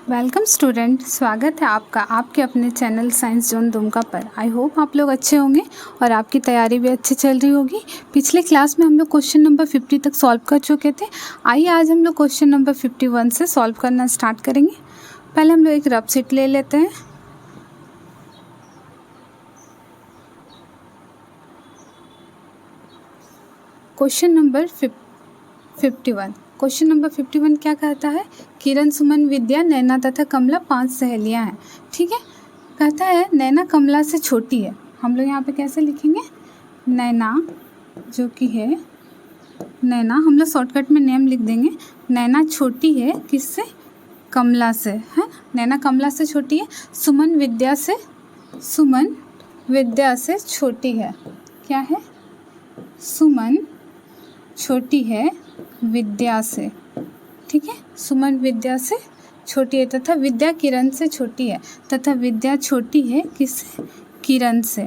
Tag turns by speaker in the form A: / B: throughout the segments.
A: Welcome student, स्वागत है आपका आपके अपने चैनल साइंस जोन दुमका पर। आई होप आप लोग अच्छे होंगे और आपकी तैयारी भी अच्छी चल रही होगी। पिछले क्लास में हम लोग क्वेश्चन नंबर 50 तक सॉल्व कर चुके थे। आइए आज हम लोग क्वेश्चन नंबर 51 से सॉल्व करना स्टार्ट करेंगे। पहले हम लोग एक रफ शीट ले लेते हैं। Question number 51। क्वेश्चन नंबर 51 क्या कहता है? किरण, सुमन, विद्या, नैना तथा कमला 5 सहेलियां हैं। ठीक है, कहता है नैना कमला से छोटी है। हम लोग यहाँ पे कैसे लिखेंगे? नैना जो कि है नैना, हम लोग शॉर्टकट में नेम लिख देंगे। नैना छोटी है किससे? कमला से, है। नैना कमला से छोटी है। सुमन विद्या से छोटी है। क्या है? सुमन छोटी है विद्या से। ठीक है, सुमन विद्या से छोटी है तथा विद्या किरण से छोटी है। तथा विद्या छोटी है किससे? किरण से।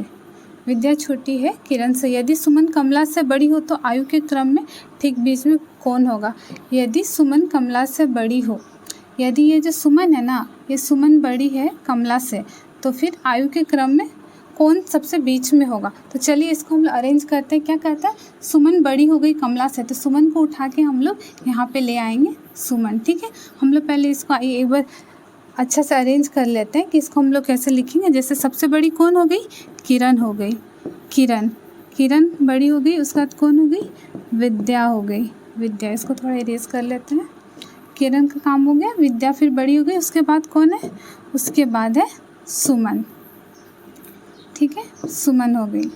A: विद्या छोटी है किरण से। यदि सुमन कमला से बड़ी हो तो आयु के क्रम में ठीक बीच में कौन होगा? यदि सुमन कमला से बड़ी हो, यदि ये जो सुमन है ना, ये सुमन बड़ी है कमला से, तो फिर आयु के क्रम में कौन सबसे बीच में होगा? तो चलिए इसको हम लोग अरेंज करते हैं। क्या कहता है? सुमन बड़ी हो गई कमला से, तो सुमन को उठा के हम लोग यहाँ पे ले आएंगे सुमन। ठीक है, हम लोग पहले इसको एक बार अच्छा से अरेंज कर लेते हैं कि इसको हम लोग कैसे लिखेंगे। जैसे सबसे बड़ी कौन हो गई? किरण हो गई। किरण बड़ी हो गई। उसके बाद कौन हो गई? विद्या हो गई। विद्या, इसको थोड़ा इरेज कर लेते हैं। किरण का काम हो गया, विद्या फिर बड़ी हो गई। उसके बाद कौन है? उसके बाद है सुमन। ठीक है, सुमन हो गई।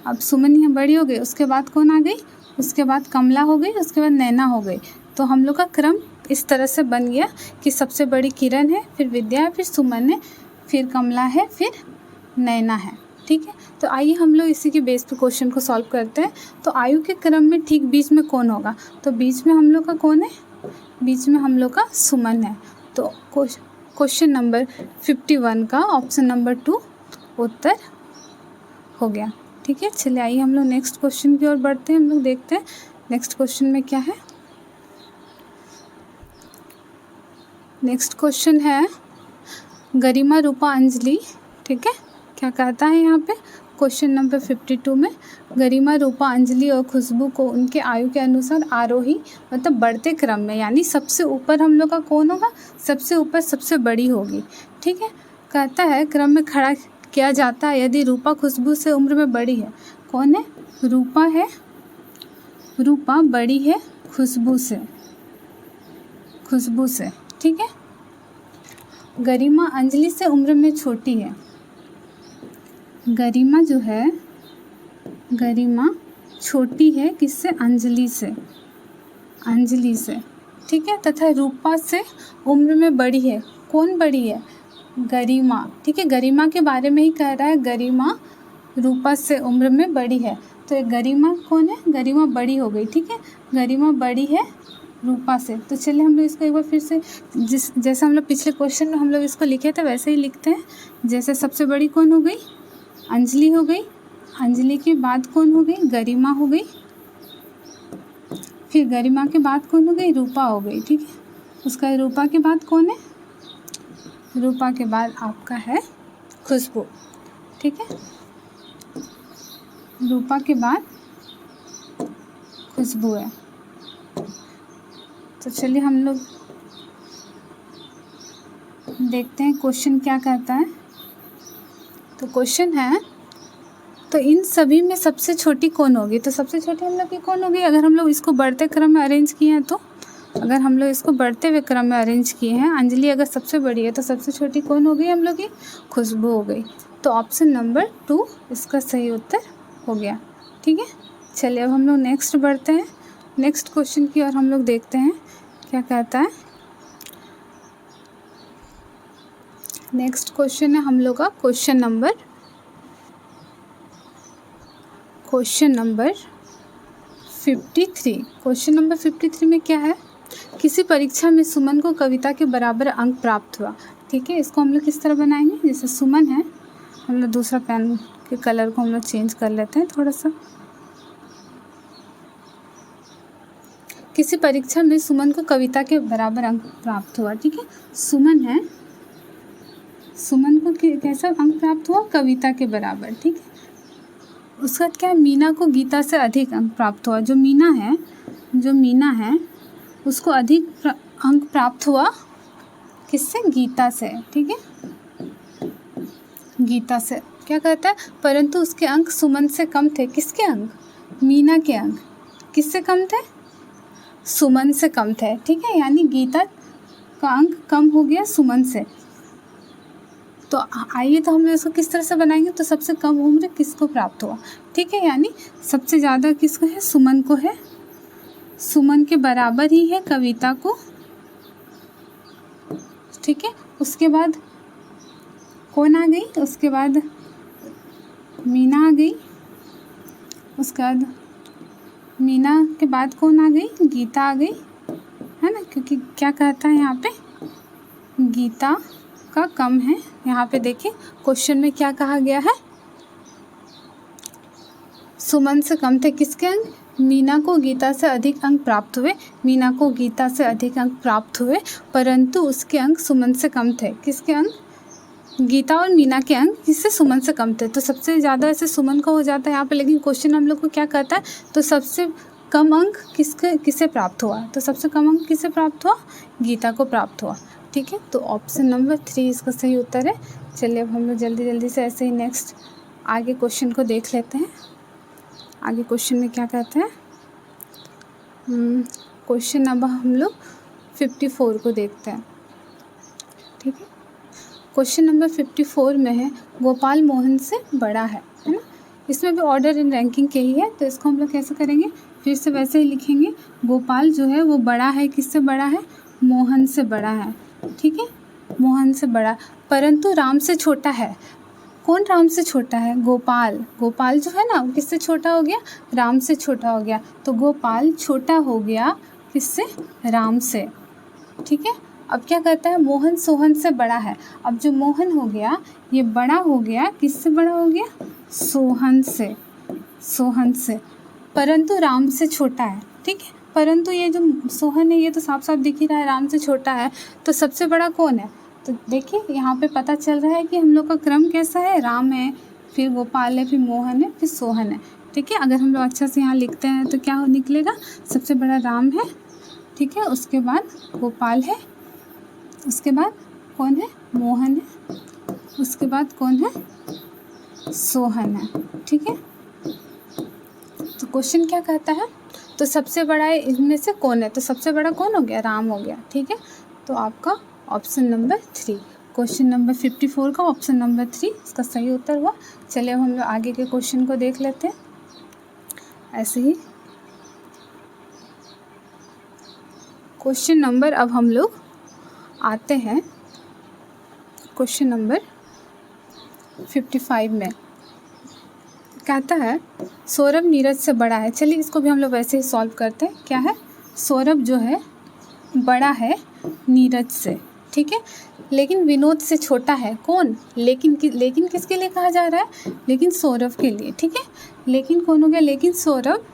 A: अब सुमन यहाँ बड़ी हो गई, उसके बाद कौन आ गई? उसके बाद कमला हो गई, उसके बाद नैना हो गई। तो हम लोग का क्रम इस तरह से बन गया कि सबसे बड़ी किरण है, फिर विद्या है, फिर सुमन है, फिर कमला है, फिर नैना है। ठीक है, तो आइए हम लोग इसी के बेस पे क्वेश्चन को सॉल्व करते हैं। तो आयु के क्रम में ठीक बीच में कौन होगा? तो बीच में हम लोग का कौन है? बीच में हम लोग का सुमन है। तो क्वेश्चन नंबर 51 का ऑप्शन नंबर 2 उत्तर हो गया। ठीक है, चलिए आइए हम लोग नेक्स्ट क्वेश्चन की ओर बढ़ते हैं। हम लोग देखते हैं नेक्स्ट क्वेश्चन में क्या है। नेक्स्ट क्वेश्चन है गरिमा, रूपा, अंजलि। ठीक है, क्या कहता है यहाँ पे क्वेश्चन नंबर 52 में? गरिमा, रूपा, अंजलि और खुशबू को उनके आयु के अनुसार आरोही मतलब बढ़ते क्रम में, यानी सबसे ऊपर हम लोग का कौन होगा? सबसे ऊपर सबसे बड़ी होगी। ठीक है, कहता है क्रम में खड़ा किया जाता है यदि रूपा खुशबू से उम्र में बड़ी है। कौन है? रूपा है। रूपा बड़ी है खुशबू से। ठीक है, गरिमा अंजलि से उम्र में छोटी है। गरिमा जो है, गरिमा छोटी है किससे? अंजलि से। ठीक है, तथा रूपा से उम्र में बड़ी है। कौन बड़ी है? गरिमा। ठीक है, गरिमा के बारे में ही कह रहा है। गरिमा रूपा से उम्र में बड़ी है, तो गरिमा कौन है? गरिमा बड़ी हो गई। ठीक है, गरिमा बड़ी है रूपा से। तो चलिए हम लोग इसको एक बार फिर से जैसे हम लोग पिछले क्वेश्चन में हम लोग इसको लिखे थे वैसे ही लिखते हैं। जैसे सबसे बड़ी कौन हो गई? अंजलि हो गई। अंजलि के बाद कौन हो गई? गरिमा हो गई। फिर गरिमा के बाद कौन हो गई? रूपा हो गई। ठीक है, उसका रूपा के बाद कौन है? रूपा के बाद आपका है खुशबू। ठीक है, रूपा के बाद खुशबू है। तो चलिए हम लोग देखते हैं क्वेश्चन क्या कहता है। तो क्वेश्चन है, तो इन सभी में सबसे छोटी कौन होगी? तो सबसे छोटी हम लोग की कौन होगी? अगर हम लोग इसको बढ़ते क्रम में अरेंज किए हैं तो अगर हम लोग इसको बढ़ते हुए क्रम में अरेंज किए हैं, अंजलि अगर सबसे बड़ी है तो सबसे छोटी कौन हो गई हम लोग की? खुशबू हो गई। तो ऑप्शन नंबर 2 इसका सही उत्तर हो गया। ठीक है, चलिए अब हम लोग नेक्स्ट बढ़ते हैं। नेक्स्ट क्वेश्चन की और हम लोग देखते हैं क्या कहता है। नेक्स्ट क्वेश्चन है हम लोग का क्वेश्चन नंबर 53। क्वेश्चन नंबर 53 में क्या है? किसी परीक्षा में सुमन को कविता के बराबर अंक प्राप्त हुआ। ठीक है, इसको हम लोग किस तरह बनाएंगे? जैसे सुमन है, हम लोग दूसरा पेन के कलर को हम लोग चेंज कर लेते हैं थोड़ा सा। किसी परीक्षा में सुमन को कविता के बराबर अंक प्राप्त हुआ। ठीक है, सुमन है, सुमन को कैसा अंक प्राप्त हुआ? कविता के बराबर। ठीक है, उसका क्या, मीना को गीता से अधिक अंक प्राप्त हुआ। जो मीना है उसको अधिक अंक प्राप्त हुआ किससे? गीता से। ठीक है, गीता से। क्या कहता है? परंतु उसके अंक सुमन से कम थे। किसके अंक? मीना के अंक किससे कम थे? सुमन से कम थे। ठीक है, यानी गीता का अंक कम हो गया सुमन से। तो आइए तो हम लोग इसको किस तरह से बनाएंगे? तो सबसे कम उम्र किसको प्राप्त हुआ? ठीक है, यानी सबसे ज़्यादा किसको है? सुमन को है। सुमन के बराबर ही है कविता को। ठीक है, उसके बाद कौन आ गई? उसके बाद मीना आ गई। उसके बाद मीना के बाद कौन आ गई? गीता आ गई, है ना, क्योंकि क्या कहता है यहाँ पे? गीता का कम है। यहाँ पे देखिए क्वेश्चन में क्या कहा गया है? सुमन से कम थे किसके अंक? मीना को गीता से अधिक अंक प्राप्त हुए। मीना को गीता से अधिक अंक प्राप्त हुए, परंतु उसके अंक सुमन से कम थे। किसके अंक? गीता और मीना के अंक किससे? सुमन से कम थे। तो सबसे ज़्यादा ऐसे सुमन का हो जाता है यहाँ पे, लेकिन क्वेश्चन हम लोग को क्या कहता है? तो सबसे कम अंक किसे प्राप्त हुआ? तो सबसे कम अंक किसे प्राप्त हुआ? गीता को प्राप्त हुआ। ठीक है, तो ऑप्शन नंबर 3 इसका सही उत्तर है। चलिए अब हम लोग जल्दी जल्दी से ऐसे ही नेक्स्ट आगे क्वेश्चन को देख लेते हैं। आगे क्वेश्चन में क्या कहते हैं? क्वेश्चन अब हम लोग 54 को देखते हैं। ठीक है, क्वेश्चन नंबर 54 में है गोपाल मोहन से बड़ा है ना। इसमें भी ऑर्डर इन रैंकिंग के ही है, तो इसको हम लोग कैसे करेंगे? फिर से वैसे ही लिखेंगे। गोपाल जो है वो बड़ा है, किससे बड़ा है? मोहन से बड़ा है। ठीक है, मोहन से बड़ा, परंतु राम से छोटा है। कौन राम से छोटा है? गोपाल। गोपाल जो है ना वो किससे छोटा हो गया? राम से छोटा हो गया। तो गोपाल छोटा हो गया किससे? राम से। ठीक है, अब क्या कहता है? मोहन सोहन से बड़ा है। अब जो मोहन हो गया ये बड़ा हो गया, किससे बड़ा हो गया? सोहन से। सोहन से, परंतु राम से छोटा है। ठीक है, परंतु ये जो सोहन है ये तो साफ साफ दिख ही रहा है राम से छोटा है। तो सबसे बड़ा कौन है? तो देखिए यहाँ पे पता चल रहा है कि हम लोग का क्रम कैसा है? राम है, फिर गोपाल है, फिर मोहन है, फिर सोहन है। ठीक है, अगर हम लोग अच्छा से यहाँ लिखते हैं तो क्या निकलेगा? सबसे बड़ा राम है। ठीक है, उसके बाद गोपाल है, उसके बाद कौन है? मोहन है, उसके बाद कौन है? सोहन है। ठीक है, तो क्वेश्चन क्या कहता है? तो सबसे बड़ा इनमें से कौन है? तो सबसे बड़ा कौन हो गया? राम हो गया। ठीक है, तो आपका ऑप्शन नंबर 3, क्वेश्चन नंबर 54 का ऑप्शन नंबर 3 इसका सही उत्तर हुआ। चलिए अब हम लोग आगे के क्वेश्चन को देख लेते हैं। ऐसे ही क्वेश्चन नंबर अब हम लोग आते हैं क्वेश्चन नंबर 55 में। कहता है सौरभ नीरज से बड़ा है। चलिए इसको भी हम लोग वैसे ही सॉल्व करते हैं। क्या है? सौरभ जो है बड़ा है नीरज से। ठीक है, लेकिन विनोद से छोटा है। कौन? लेकिन किसके लिए कहा जा रहा है? लेकिन सौरभ के लिए। ठीक है, लेकिन कौन हो गया? लेकिन सौरभ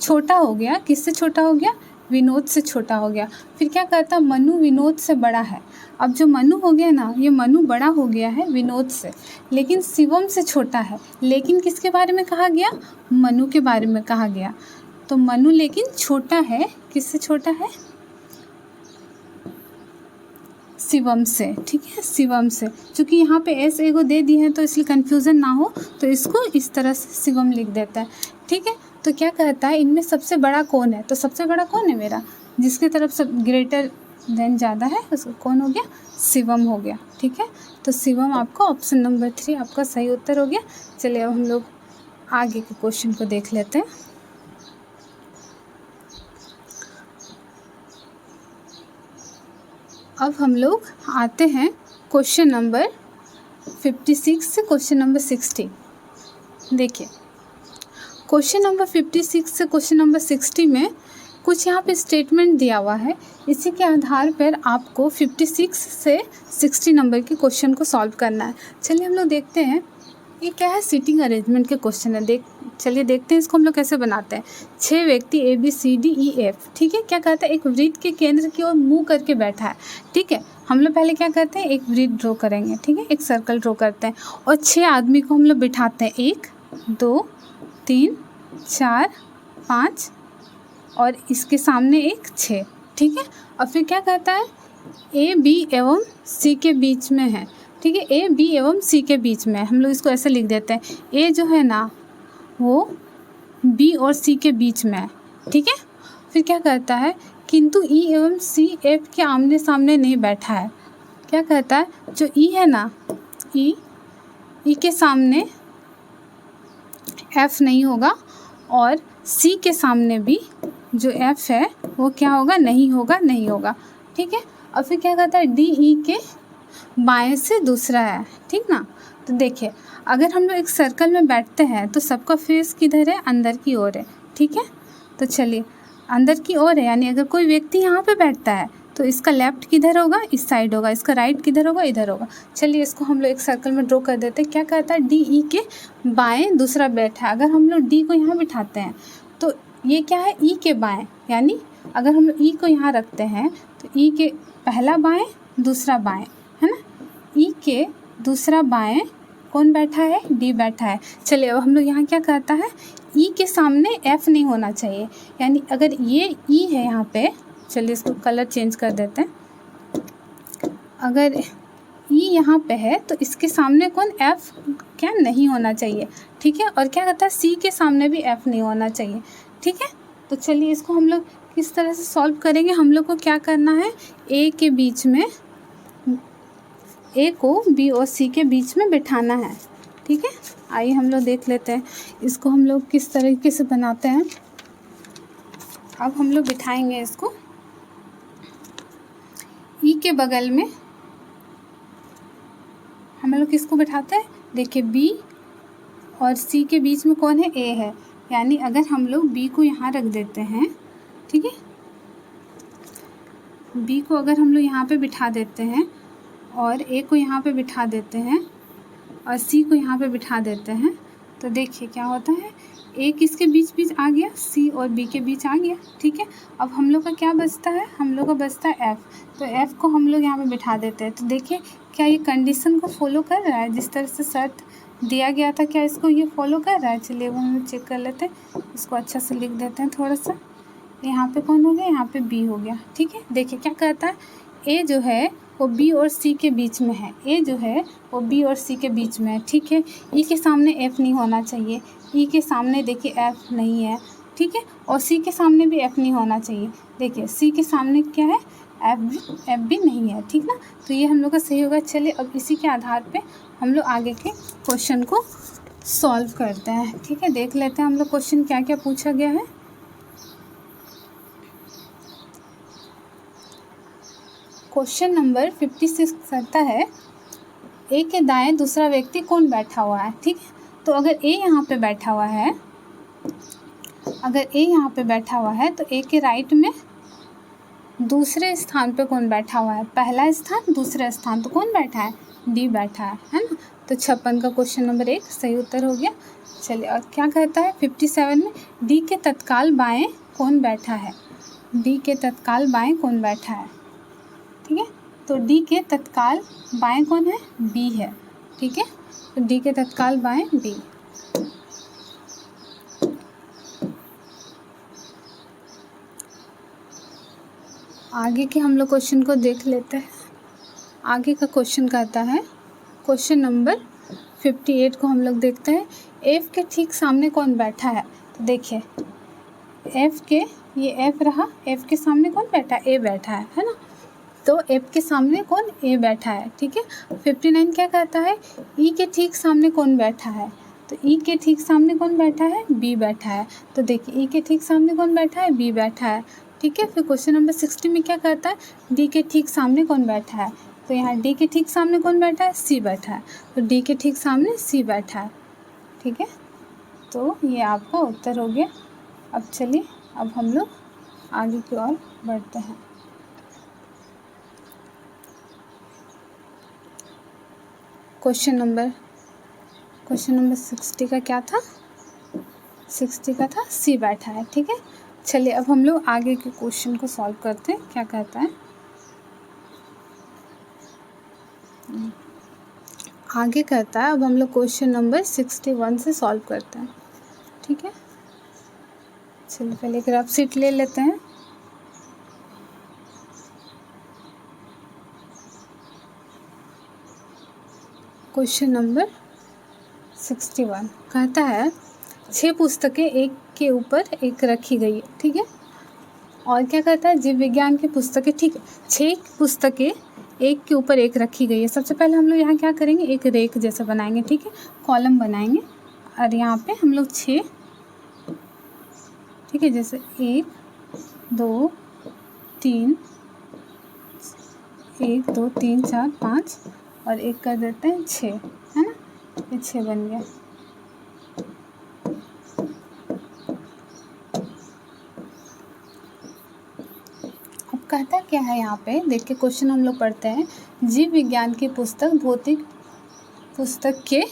A: छोटा हो गया। किससे छोटा हो गया? विनोद से छोटा हो गया। फिर क्या कहता? मनु विनोद से बड़ा है। अब जो मनु हो गया ना, ये मनु बड़ा हो गया है विनोद से, लेकिन शिवम से छोटा है। लेकिन किसके बारे में कहा गया? मनु के बारे में कहा गया। तो मनु लेकिन छोटा है। किससे छोटा है? शिवम से। ठीक है, शिवम से। क्योंकि यहाँ पे एस एगो दे दी है तो इसलिए कन्फ्यूज़न ना हो तो इसको इस तरह से शिवम लिख देता है। ठीक है, तो क्या कहता है इनमें सबसे बड़ा कौन है? तो सबसे बड़ा कौन है मेरा? जिसकी तरफ सब ग्रेटर देन ज़्यादा है उसको कौन हो गया? शिवम हो गया। ठीक है, तो शिवम आपका ऑप्शन नंबर 3 आपका सही उत्तर हो गया। चलिए अब हम लोग आगे के क्वेश्चन को देख लेते हैं। अब हम लोग आते हैं क्वेश्चन नंबर 56 से क्वेश्चन नंबर 60। देखिए क्वेश्चन नंबर 56 से क्वेश्चन नंबर 60 में कुछ यहाँ पे स्टेटमेंट दिया हुआ है। इसी के आधार पर आपको 56 से 60 नंबर के क्वेश्चन को सॉल्व करना है। चलिए हम लोग देखते हैं ये क्या है, सीटिंग अरेंजमेंट के क्वेश्चन है। चलिए देखते हैं इसको हम लोग कैसे बनाते हैं। 6 व्यक्ति ABCDEF, ठीक है, क्या कहता है, एक वृत्त के केंद्र की ओर मुंह करके बैठा है, ठीक है। हम लोग पहले क्या करते हैं, एक वृत्त ड्रॉ करेंगे, ठीक है, एक सर्कल ड्रॉ करते हैं और 6 आदमी को हम लोग बिठाते हैं, 1 2 3 4 5 और इसके सामने एक 6, ठीक है। और फिर क्या कहता है, A B एवं C के बीच में है, ठीक है, A B एवं C के बीच में। हम लोग इसको ऐसे लिख देते हैं, A जो है ना वो B और C के बीच में है, ठीक है। फिर क्या कहता है, किंतु E एवं C F के आमने सामने नहीं बैठा है। क्या कहता है, जो E है ना, E के सामने F नहीं होगा और C के सामने भी जो F है वो क्या होगा, नहीं होगा, ठीक है। और फिर क्या कहता है, DE के बाएं से दूसरा है, ठीक ना। तो देखिए अगर हम लोग एक सर्कल में बैठते हैं तो सबका फेस किधर है, अंदर की ओर है, ठीक है। तो चलिए अंदर की ओर है, यानी अगर कोई व्यक्ति यहाँ पे बैठता है तो इसका लेफ्ट किधर होगा, इस साइड होगा, इसका राइट किधर होगा, इधर होगा। चलिए इसको हम लोग एक सर्कल में ड्रॉ कर देते हैं। क्या कहता है, DE के बाएं दूसरा बैठा है। अगर हम लोग D को यहाँ बिठाते हैं तो ये क्या है, E के बाएं, यानी अगर हम लोग E को यहाँ रखते हैं तो E के पहला बाएं दूसरा बाएं, है ना। E के दूसरा बाएं कौन बैठा है, D बैठा है। चलिए अब हम लोग यहाँ क्या कहता है, E के सामने F नहीं होना चाहिए, यानी अगर ये E है यहाँ पे, चलिए इसको कलर चेंज कर देते हैं। अगर E यहाँ पे है तो इसके सामने कौन, F क्या नहीं होना चाहिए, ठीक है। और क्या कहता है, C के सामने भी F नहीं होना चाहिए, ठीक है। तो चलिए इसको हम लोग किस तरह से सॉल्व करेंगे। हम लोग को क्या करना है, A के बीच में, A को B और C के बीच में बिठाना है, ठीक है। आइए हम लोग देख लेते हैं इसको हम लोग किस तरीके से बनाते हैं। अब हम लोग बिठाएंगे इसको E के बगल में, हम लोग किसको बिठाते हैं, देखिए B और C के बीच में कौन है, A है, यानी अगर हम लोग B को यहाँ रख देते हैं, ठीक है, B को अगर हम लोग यहाँ पे बिठा देते हैं और A को यहाँ पे बिठा देते हैं और C को यहाँ पे बिठा देते हैं, तो देखिए क्या होता है, A किसके बीच आ गया, C और B के बीच आ गया, ठीक है। अब हम लोग का क्या बचता है, हम लोग का बचता है F, तो F को हम लोग यहाँ पे बिठा देते हैं। तो देखिए क्या ये कंडीशन को फॉलो कर रहा है, जिस तरह से शर्त दिया गया था, क्या इसको ये फॉलो कर रहा है। चलिए वो हम लोग चेक कर लेते हैं, इसको अच्छा से लिख देते हैं थोड़ा सा। यहाँ पे कौन हो गया, यहाँ पे B हो गया, ठीक है। देखिए क्या कहता है, A जो है वो B और C के बीच में है, A जो है वो B और C के बीच में है, ठीक है। E के सामने F नहीं होना चाहिए, E के सामने देखिए F नहीं है, ठीक है। और C के सामने भी F नहीं होना चाहिए, देखिए C के सामने क्या है, F भी नहीं है, ठीक ना। तो ये हम लोग का सही होगा। चलिए अब इसी के आधार पे हम लोग आगे के क्वेश्चन को सॉल्व करते हैं, ठीक है। देख लेते हैं हम लोग क्वेश्चन क्या क्या पूछा गया है। क्वेश्चन नंबर 56 करता है, A के दाएं दूसरा व्यक्ति कौन बैठा हुआ है, ठीक है। तो अगर A यहाँ पे बैठा हुआ है, अगर A यहाँ पे बैठा हुआ है तो A के राइट में दूसरे स्थान पे कौन बैठा हुआ है, पहला स्थान दूसरा स्थान, तो कौन बैठा है, D बैठा है ना। तो 56 का क्वेश्चन नंबर 1 सही उत्तर हो गया। चलिए और क्या कहता है 57 में, D के तत्काल बाएं कौन बैठा है, D के तत्काल बाएं कौन बैठा है, ठीक है। तो D के तत्काल बाएं कौन है, B है, ठीक है। तो D के तत्काल बाएं B। आगे के हम लोग क्वेश्चन को देख लेते हैं। आगे का क्वेश्चन कहता है, क्वेश्चन नंबर 58 को हम लोग देखते हैं। F के ठीक सामने कौन बैठा है, तो देखिए F के, ये F रहा, F के सामने कौन बैठा है, A बैठा है ना। तो F के सामने कौन, A बैठा है, ठीक है। 59 क्या कहता है, E के ठीक सामने कौन बैठा है, तो E के ठीक सामने कौन बैठा है, B बैठा है। तो देखिए E के ठीक सामने कौन बैठा है, B बैठा है, ठीक है। फिर क्वेश्चन नंबर 60 में क्या कहता है, D के ठीक सामने कौन बैठा है, तो यहाँ D के ठीक सामने कौन बैठा है, C बैठा है। तो D के ठीक सामने C बैठा है, ठीक है। तो ये आपका उत्तर हो गया। अब चलिए अब हम लोग आगे की ओर बढ़ते हैं। क्वेश्चन नंबर 60 का क्या था? 60 का था सी बैठा है, ठीक है। चलिए अब हम लोग आगे के क्वेश्चन को सॉल्व करते हैं। क्या कहता है आगे? कहता है अब हम लोग क्वेश्चन नंबर 61 से सॉल्व करते हैं, ठीक है। चलिए पहले एक रफ शीट ले लेते हैं। क्वेश्चन नंबर 61 कहता है 6 पुस्तकें एक के ऊपर एक रखी गई है, ठीक है। और क्या कहता है? जीव विज्ञान की पुस्तकें, ठीक है। 6 पुस्तकें एक के ऊपर एक रखी गई है। सबसे पहले हम लोग यहाँ क्या करेंगे, एक रेक जैसा बनाएंगे, ठीक है। कॉलम बनाएंगे और यहाँ पे हम लोग 6, ठीक है, जैसे 1 2 3 1 2 3 4 5 और एक कर देते हैं 6, है ना। ये 6 बन गया। अब कहता क्या है यहाँ पे, देखिए क्वेश्चन हम लोग पढ़ते हैं। जीव विज्ञान की पुस्तक भौतिक पुस्तक के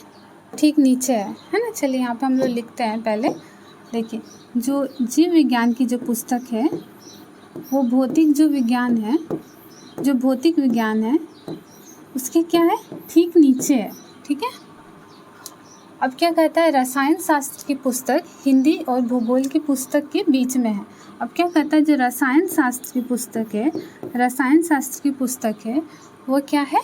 A: ठीक नीचे है ना। चलिए यहाँ पे हम लोग लिखते हैं पहले। देखिए जो जीव विज्ञान की जो पुस्तक है वो भौतिक जो विज्ञान है, जो भौतिक विज्ञान है उसके क्या है, ठीक नीचे है, ठीक है। अब क्या कहता है, रसायन शास्त्र की पुस्तक हिंदी और भूगोल की पुस्तक के बीच में है। अब क्या कहता है, जो रसायन शास्त्र की पुस्तक है, रसायन शास्त्र की पुस्तक है वो क्या है,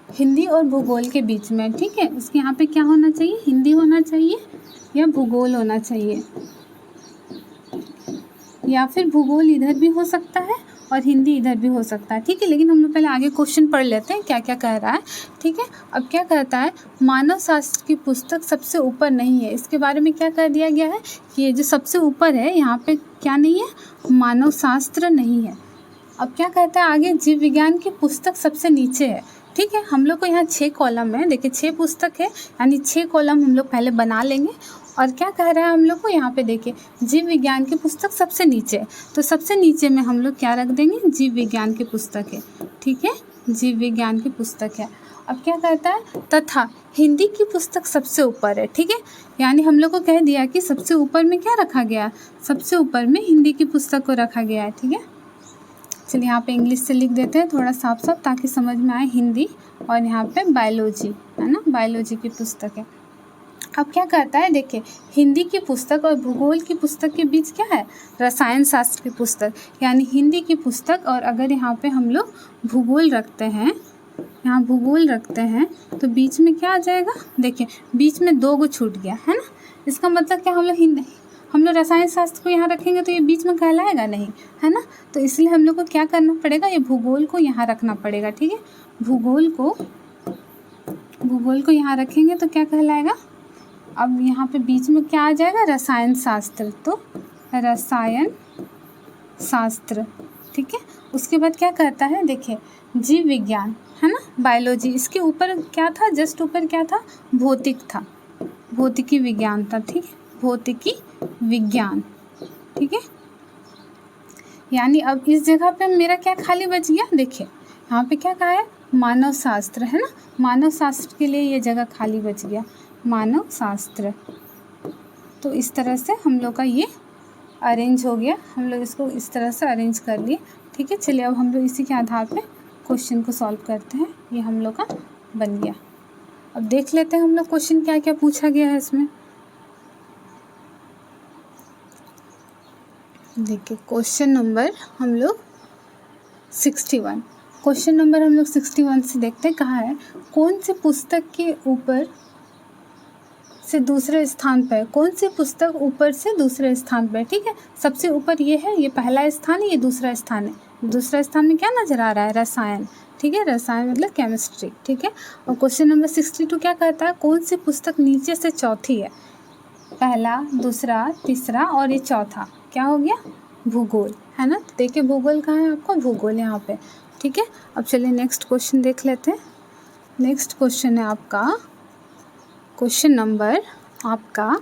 A: हिंदी और भूगोल के बीच में, ठीक है। उसके यहाँ पे क्या होना चाहिए, हिंदी होना चाहिए या भूगोल होना चाहिए, या फिर भूगोल इधर भी हो सकता है और हिंदी इधर भी हो सकता है, ठीक है। लेकिन हम लोग पहले आगे क्वेश्चन पढ़ लेते हैं क्या क्या कह रहा है, ठीक है। अब क्या कहता है, मानव शास्त्र की पुस्तक सबसे ऊपर नहीं है। इसके बारे में क्या कह दिया गया है कि ये जो सबसे ऊपर है यहाँ पे क्या नहीं है, मानव शास्त्र नहीं है। अब क्या कहता है आगे, जीव विज्ञान की पुस्तक सबसे नीचे है, ठीक है। हम लोग को यहाँ 6 कॉलम है, देखिए 6 पुस्तक है, यानी 6 कॉलम हम लोग पहले बना लेंगे। और क्या कह रहा है हम लोग को यहाँ पे, देखिए जीव विज्ञान की पुस्तक सबसे नीचे है, तो सबसे नीचे में हम लोग क्या रख देंगे, जीव विज्ञान की पुस्तक है, ठीक है, जीव विज्ञान की पुस्तक है। अब क्या कहता है, तथा हिंदी की पुस्तक सबसे ऊपर है, ठीक है। यानी हम लोग को कह दिया कि सबसे ऊपर में क्या रखा गया, सबसे ऊपर में हिंदी की पुस्तक को रखा गया है, ठीक है। चलिए यहाँ पे इंग्लिश से लिख देते हैं थोड़ा साफ साफ ताकि समझ में आए, हिंदी और यहाँ पे बायोलॉजी है ना, बायोलॉजी की पुस्तक है। अब क्या कहता है, देखिए हिंदी की पुस्तक और भूगोल की पुस्तक के बीच क्या है, रसायन शास्त्र की पुस्तक, यानी हिंदी की पुस्तक और अगर यहाँ पे हम लोग भूगोल रखते हैं, यहाँ भूगोल रखते हैं तो बीच में क्या आ जाएगा, देखिए बीच में 2 गो छूट गया है ना। इसका मतलब क्या, हम लोग रसायन शास्त्र को यहाँ रखेंगे तो ये बीच में कहलाएगा नहीं, है ना। तो इसलिए हम लोग को क्या करना पड़ेगा, ये भूगोल को यहाँ रखना पड़ेगा, ठीक है। भूगोल को यहाँ रखेंगे तो क्या कहलाएगा, अब यहाँ पे बीच में क्या आ जाएगा, रसायन शास्त्र, तो रसायन शास्त्र, ठीक है। उसके बाद क्या कहता है, देखिए जीव विज्ञान है ना, बायोलॉजी, इसके ऊपर क्या था, जस्ट ऊपर क्या था, भौतिक था, भौतिकी विज्ञान था, ठीक है, भौतिकी विज्ञान, ठीक है। यानी अब इस जगह पे मेरा क्या खाली बच गया, देखिए यहाँ पे क्या कहा है, मानव शास्त्र है ना, मानव शास्त्र के लिए ये जगह खाली बच गया, मानव शास्त्र। तो इस तरह से हम लोग का ये अरेंज हो गया, हम लोग इसको इस तरह से अरेंज कर लिए, ठीक है। चलिए अब हम लोग इसी के आधार पे क्वेश्चन को सॉल्व करते हैं। ये हम लोग का बन गया। अब देख लेते हैं हम लोग क्वेश्चन क्या क्या पूछा गया है इसमें। देखिए क्वेश्चन नंबर हम लोग 61, क्वेश्चन नंबर हम लोग 61 से देखते हैं, कहाँ है, कौन सी पुस्तक के ऊपर से दूसरे स्थान पर, कौन सी पुस्तक ऊपर से दूसरे स्थान पर, ठीक है। सबसे ऊपर ये है, ये पहला स्थान है, ये दूसरा स्थान है। दूसरा स्थान में क्या नज़र आ रहा है, रसायन, ठीक है, रसायन मतलब केमिस्ट्री, ठीक है। और क्वेश्चन नंबर 62 क्या कहता है, कौन सी पुस्तक नीचे से चौथी है, पहला, दूसरा, तीसरा और ये चौथा क्या हो गया, भूगोल, है ना। देखिए भूगोल कहाँ है आपका, भूगोल यहाँ पे, ठीक है। अब चलिए नेक्स्ट क्वेश्चन देख लेते हैं। नेक्स्ट क्वेश्चन है आपका क्वेश्चन नंबर आपका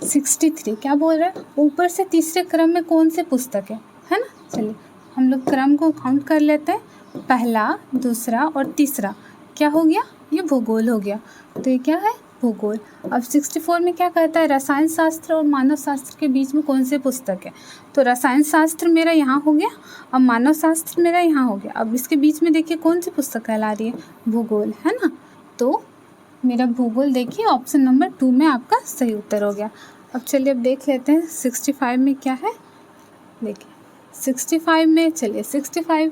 A: 63, क्या बोल रहा है, ऊपर से तीसरे क्रम में कौन से पुस्तक है ना। चलिए हम लोग क्रम को काउंट कर लेते हैं, पहला, दूसरा और तीसरा, क्या हो गया, ये भूगोल हो गया। तो ये क्या है, भूगोल। अब 64 में क्या कहता है, रसायन शास्त्र और मानव शास्त्र के बीच में कौन सी पुस्तक है। तो रसायन शास्त्र मेरा यहाँ हो गया, अब मानव शास्त्र मेरा यहाँ हो गया। अब इसके बीच में देखिए कौन सी पुस्तक कहला रही है, भूगोल, है ना। तो मेरा भूगोल देखिए ऑप्शन नंबर 2 में आपका सही उत्तर हो गया। अब चलिए अब देख लेते हैं 65 में क्या है। देखिए 65 में, चलिए 65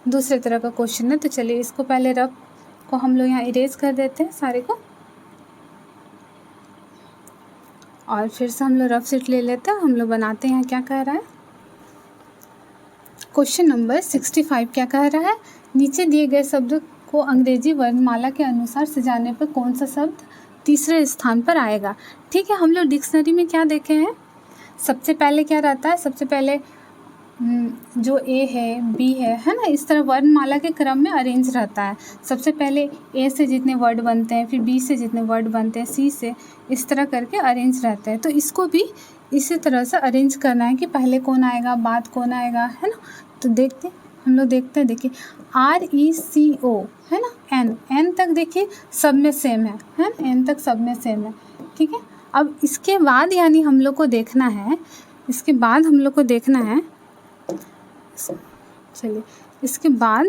A: दूसरे तरह का क्वेश्चन है। तो चलिए इसको पहले रफ को हम लोग यहाँ इरेज कर देते हैं सारे को, और फिर से हम लोग रफ शीट ले लेते हैं। हम लोग बनाते हैं यहाँ क्या कह रहा है। क्वेश्चन नंबर 65 क्या कह रहा है, नीचे दिए गए शब्द को अंग्रेजी वर्णमाला के अनुसार सजाने पर कौन सा शब्द तीसरे स्थान पर आएगा। ठीक है, हम लोग डिक्शनरी में क्या देखे हैं, सबसे पहले क्या रहता है, सबसे पहले जो ए है, बी है ना, इस तरह वर्णमाला के क्रम में अरेंज रहता है। सबसे पहले ए से जितने वर्ड बनते हैं, फिर बी से जितने वर्ड बनते हैं, सी से, इस तरह करके अरेंज रहते हैं। तो इसको भी इसी तरह से अरेंज करना है कि पहले कौन आएगा, बाद कौन आएगा, है ना। तो देखते हम लोग देखते हैं, देखिए RECO है ना, एन तक देखिए सब में सेम है ना, एन तक सब में सेम है। ठीक है, अब इसके बाद यानी हम लोग को देखना है, इसके बाद हम लोग को देखना है, चलिए इसके बाद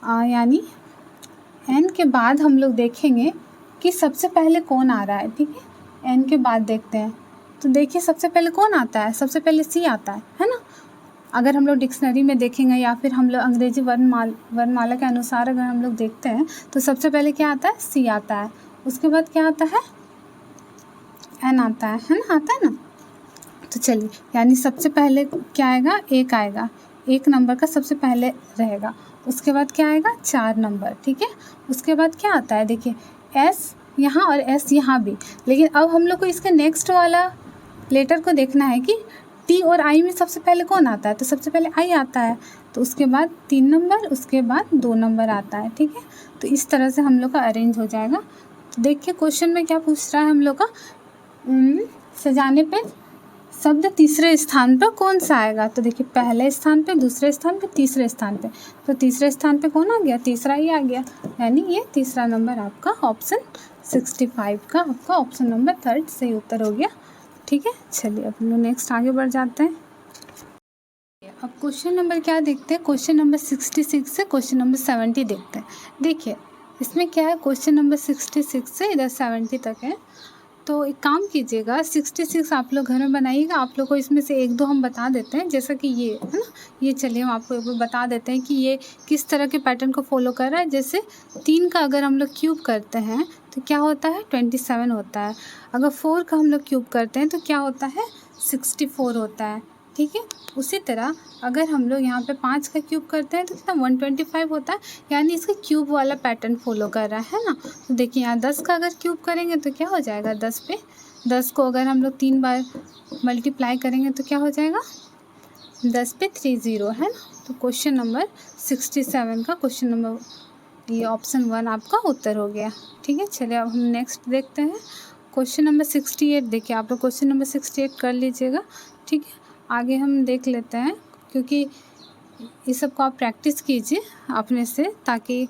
A: यानी एन के बाद हम लोग देखेंगे कि सबसे पहले कौन आ रहा है। ठीक है, एन के बाद देखते हैं। तो देखिए सबसे पहले कौन आता है, सबसे पहले सी आता है ना। अगर हम लोग डिक्शनरी में देखेंगे या फिर हम लोग अंग्रेजी वर्णमाला के अनुसार अगर हम लोग देखते हैं तो सबसे पहले क्या आता है, सी आता है। उसके बाद क्या आता है, एन आता है ना, आता है ना। तो चलिए यानी सबसे पहले क्या आएगा, एक आएगा, एक नंबर का सबसे पहले रहेगा। उसके बाद क्या आएगा, 4 नंबर। ठीक है, उसके बाद क्या आता है, देखिए एस यहाँ और एस यहाँ भी। लेकिन अब हम लोग को इसके नेक्स्ट वाला लेटर को देखना है कि टी और आई में सबसे पहले कौन आता है। तो सबसे पहले आई आता है, तो उसके बाद 3 नंबर, उसके बाद 2 नंबर आता है। ठीक है, तो इस तरह से हम लोग का अरेंज हो जाएगा। तो देखिए क्वेश्चन में क्या पूछ रहा है हम लोग का, सजाने पे शब्द तीसरे स्थान पर कौन सा आएगा। तो देखिए पहले स्थान पे, दूसरे स्थान पे, तीसरे स्थान पे। तो तीसरे स्थान पे कौन आ गया, तीसरा ही आ गया, यानी ये तीसरा नंबर आपका ऑप्शन 65 का आपका ऑप्शन नंबर 3 सही उत्तर हो गया। ठीक है, चलिए अब हम लोग नेक्स्ट आगे बढ़ जाते हैं। अब क्वेश्चन नंबर क्या देखते हैं, क्वेश्चन नंबर 66 से क्वेश्चन नंबर 70 देखते हैं। देखिए इसमें क्या है, क्वेश्चन नंबर 66 से इधर 70 तक है। तो एक काम कीजिएगा, 66 आप लोग घर में बनाइएगा। आप लोग को इसमें से 1-2 हम बता देते हैं, जैसा कि ये है ना, ये चलिए हम आपको एक बार बता देते हैं कि ये किस तरह के पैटर्न को फॉलो कर रहा है। जैसे 3 का अगर हम लोग क्यूब करते हैं तो क्या होता है, 27 होता है। अगर 4 का हम लोग क्यूब करते हैं तो क्या होता है, 64 होता है। ठीक है, उसी तरह अगर हम लोग यहाँ पे 5 का क्यूब करते हैं तो कितना 125 होता है, यानी इसका क्यूब वाला पैटर्न फॉलो कर रहा है ना। तो देखिए यहाँ 10 का अगर क्यूब करेंगे तो क्या हो जाएगा, 10 पे 10 को अगर हम लोग 3 बार मल्टीप्लाई करेंगे तो क्या हो जाएगा, 10 पे 30 है ना। तो क्वेश्चन नंबर 67 का क्वेश्चन नंबर ये ऑप्शन 1 आपका उत्तर हो गया। ठीक है, चलिए अब हम नेक्स्ट देखते हैं क्वेश्चन नंबर 68। देखिए आप लोग क्वेश्चन नंबर 68 कर लीजिएगा। ठीक है, आगे हम देख लेते हैं, क्योंकि ये सब को आप प्रैक्टिस कीजिए अपने से, ताकि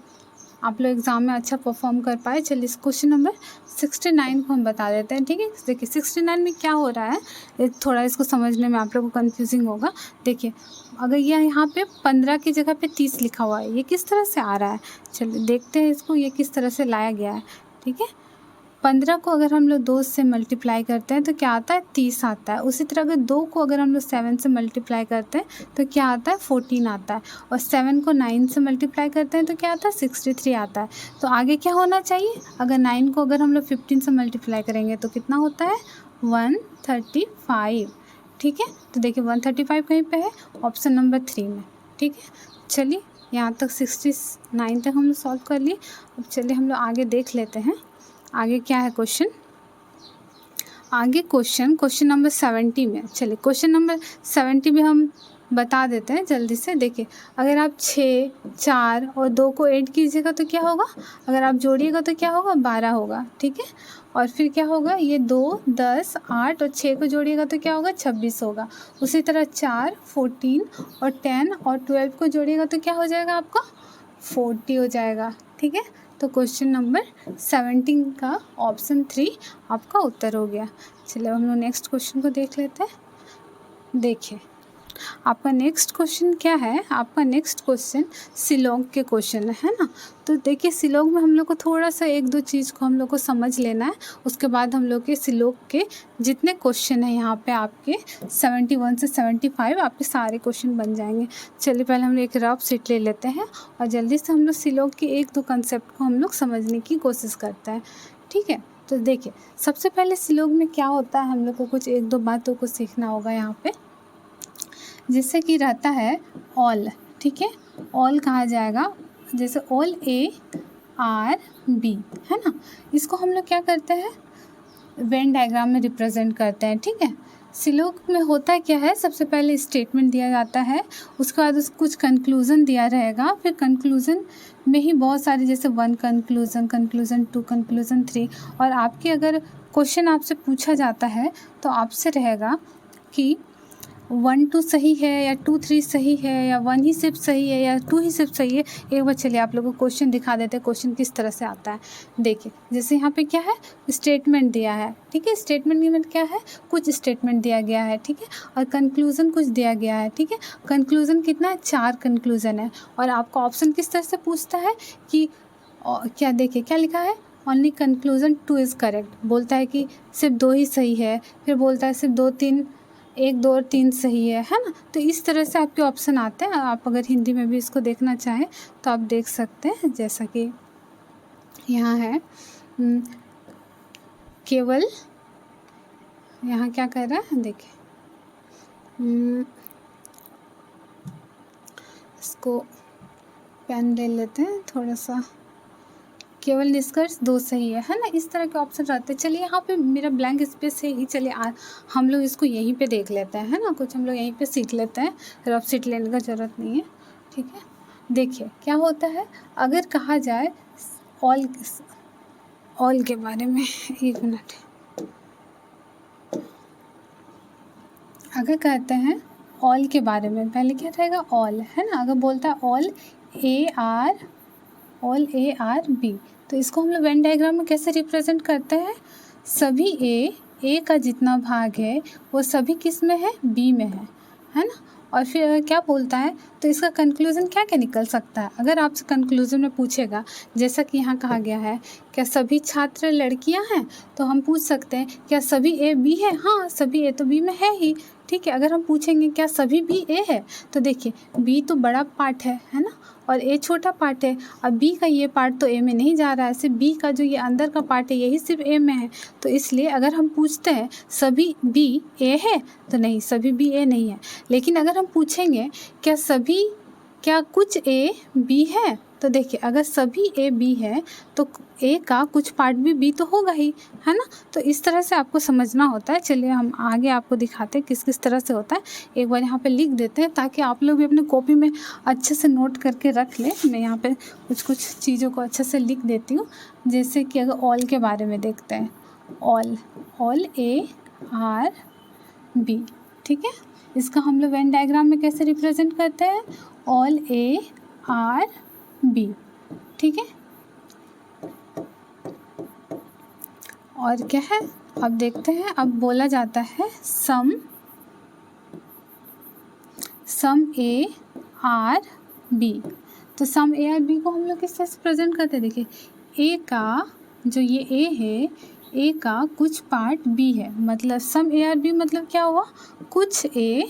A: आप लोग एग्ज़ाम में अच्छा परफॉर्म कर पाए। चलिए इस क्वेश्चन नंबर 69 को हम बता देते हैं। ठीक है, देखिए 69 में क्या हो रहा है, थोड़ा इसको समझने में आप लोगों को कन्फ्यूजिंग होगा। देखिए अगर ये यहाँ पे 15 की जगह पे 30 लिखा हुआ है, ये किस तरह से आ रहा है, चलिए देखते हैं इसको, ये किस तरह से लाया गया है। ठीक है, 15 को अगर हम लोग 2 से मल्टीप्लाई करते हैं तो क्या आता है, 30 आता है। उसी तरह अगर 2 को अगर हम लोग 7 से मल्टीप्लाई करते हैं तो क्या आता है, 14 आता है। और 7 को 9 से मल्टीप्लाई करते हैं तो क्या आता है, 63 आता है। तो आगे क्या होना चाहिए, अगर 9 को अगर हम लोग 15 से मल्टीप्लाई करेंगे तो कितना होता है, 135। ठीक है, तो देखिए 135 कहीं पे है, ऑप्शन नंबर 3 में। ठीक है, चलिए यहाँ तक 69 तक हम लोग सॉल्व कर लिए। अब चलिए हम लोग आगे देख लेते हैं, आगे क्या है क्वेश्चन। आगे क्वेश्चन नंबर 70 में, चलिए क्वेश्चन नंबर 70 में हम बता देते हैं जल्दी से। देखिए अगर आप 6, 4 और 2 को ऐड कीजिएगा तो क्या होगा, अगर आप जोड़िएगा तो क्या होगा, 12 होगा। ठीक है, और फिर क्या होगा, ये 2, 10, 8 और 6 को जोड़िएगा तो क्या होगा, 26 होगा। उसी तरह 4, 14 और 10 और 12 को जोड़िएगा तो क्या हो जाएगा आपका, 40 हो जाएगा। ठीक है, तो क्वेश्चन नंबर 17 का ऑप्शन 3 आपका उत्तर हो गया। चलिए हम लोग नेक्स्ट क्वेश्चन को देख लेते हैं। देखिए आपका नेक्स्ट क्वेश्चन क्या है, आपका नेक्स्ट क्वेश्चन शिलोंग के क्वेश्चन है ना। तो देखिए शिलोंग में हम लोग को थोड़ा सा एक दो चीज़ को हम लोग को समझ लेना है, उसके बाद हम लोग के शिलोंग के जितने क्वेश्चन हैं यहाँ पे आपके 71 से 75 आपके सारे क्वेश्चन बन जाएंगे। चलिए पहले हम लोग एक रफ सेट ले लेते हैं और जल्दी से हम लोग शिलोंग के एक दो कंसेप्ट को हम लोग समझने की कोशिश करते हैं। ठीक है, तो देखिए सबसे पहले शिलोंग में क्या होता है, हम लोग को कुछ एक दो बातों को सीखना होगा यहाँ पे। जैसे कि रहता है ऑल, ठीक है, ऑल कहा जाएगा, जैसे ऑल ARB है ना, इसको हम लोग क्या करते हैं वेन डायग्राम में रिप्रेजेंट करते हैं। ठीक है, शिलोंग में होता क्या है, सबसे पहले स्टेटमेंट दिया जाता है, उसके बाद कुछ कंक्लूज़न दिया रहेगा, फिर कंक्लूज़न में ही बहुत सारे जैसे 1 कंक्लूज़न, कंक्लूज़न 2, कंक्लूज़न 3, और आपके अगर क्वेश्चन आपसे पूछा जाता है तो आपसे रहेगा कि 1 2 सही है या 2 3 सही है या 1 ही सिर्फ सही है या 2 ही सिर्फ सही है। एक बार चलिए आप लोगों को क्वेश्चन दिखा देते हैं, क्वेश्चन किस तरह से आता है। देखिए जैसे यहाँ पे क्या है, स्टेटमेंट दिया है। ठीक है, स्टेटमेंट में क्या है, कुछ स्टेटमेंट दिया गया है। ठीक है, और कंक्लूज़न कुछ दिया गया है। ठीक है, कंक्लूज़न कितना है, 4 कंक्लूज़न है, और आपका ऑप्शन किस तरह से पूछता है कि क्या, देखिए क्या लिखा है, ओनली कंक्लूज़न 2 इज़ करेक्ट, बोलता है कि सिर्फ 2 ही सही है, फिर बोलता है सिर्फ 2 3 1 2 और 3 सही है ना। तो इस तरह से आपके ऑप्शन आते हैं। आप अगर हिंदी में भी इसको देखना चाहें तो आप देख सकते हैं, जैसा कि यहाँ है केवल, यहाँ क्या कर रहा है देखिए, इसको पेन ले लेते हैं थोड़ा सा, केवल निष्कर्ष 2 सही है ना, इस तरह के ऑप्शन रहते हैं। चलिए यहाँ पे मेरा ब्लैंक स्पेस है ही, चलिए हम लोग इसको यहीं पे देख लेते हैं, है ना, कुछ हम लोग यहीं पे सीख लेते हैं, रफ सीट लेने का ज़रूरत नहीं है। ठीक है, देखिए क्या होता है, अगर कहा जाए ऑल के बारे में, एक मिनट, अगर कहते हैं ऑल के बारे में, पहले क्या रहेगा ऑल, है ना, अगर बोलता है ऑल ARB, तो इसको हम लोग वेन डायग्राम में कैसे रिप्रेजेंट करते हैं, सभी ए का जितना भाग है वो सभी किस में है, बी में है ना। और फिर क्या बोलता है, तो इसका कंक्लूज़न क्या क्या निकल सकता है, अगर आपसे कंक्लूज़न में पूछेगा, जैसा कि यहाँ कहा गया है क्या सभी छात्र लड़कियाँ हैं, तो हम पूछ सकते हैं क्या सभी A B है, हाँ सभी A तो B में है ही। ठीक है, अगर हम पूछेंगे क्या सभी B A है, तो देखिए B तो बड़ा पार्ट है ना, और A छोटा पार्ट है, अब B का ये पार्ट तो A में नहीं जा रहा है, सिर्फ B का जो ये अंदर का पार्ट है यही सिर्फ A में है। तो इसलिए अगर हम पूछते हैं सभी B A है, तो नहीं, सभी B A नहीं है। लेकिन अगर हम पूछेंगे क्या कुछ A B है, तो देखिए अगर सभी A B है तो A का कुछ पार्ट भी B तो होगा ही, है ना। तो इस तरह से आपको समझना होता है। चलिए हम आगे आपको दिखाते हैं किस किस तरह से होता है, एक बार यहाँ पे लिख देते हैं ताकि आप लोग भी अपने कॉपी में अच्छे से नोट करके रख लें। मैं यहाँ पे कुछ चीज़ों को अच्छे से लिख देती हूँ। जैसे कि अगर ऑल के बारे में देखते हैं, ऑल ARB, ठीक है, इसका हम लोग वेन डायग्राम में कैसे रिप्रेजेंट करते हैं, ऑल ARB, ठीक है। और क्या है, अब देखते हैं, अब बोला जाता है सम ARB। तो सम ARB को हम लोग किस तरह से प्रेजेंट करते हैं, देखिए A का जो ये A है, A का कुछ पार्ट B है, मतलब सम ARB मतलब क्या हुआ, कुछ A,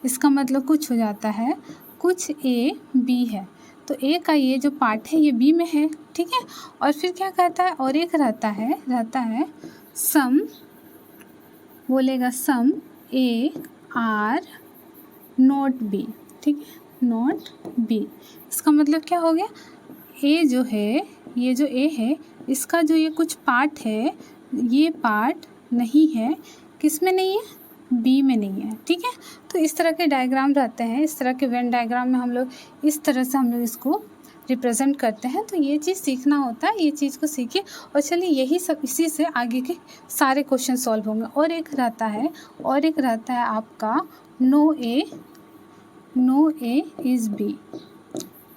A: इसका मतलब कुछ हो जाता है, कुछ A B है, तो A का ये जो पार्ट है ये B में है, ठीक है। और फिर क्या कहता है, और एक रहता है सम, बोलेगा सम AR नोट B, ठीक है, नोट B, इसका मतलब क्या हो गया, A जो है, ये जो A है, इसका जो ये कुछ पार्ट है, ये पार्ट नहीं है, किस में नहीं है, B में नहीं है, ठीक है। तो इस तरह के डायग्राम रहते हैं, इस तरह के वेन डायग्राम में हम लोग इस तरह से हम लोग इसको रिप्रेजेंट करते हैं। तो ये चीज़ सीखना होता है, ये चीज़ को सीखिए और चलिए यही सब, इसी से आगे के सारे क्वेश्चन सॉल्व होंगे। और एक रहता है आपका no A is B,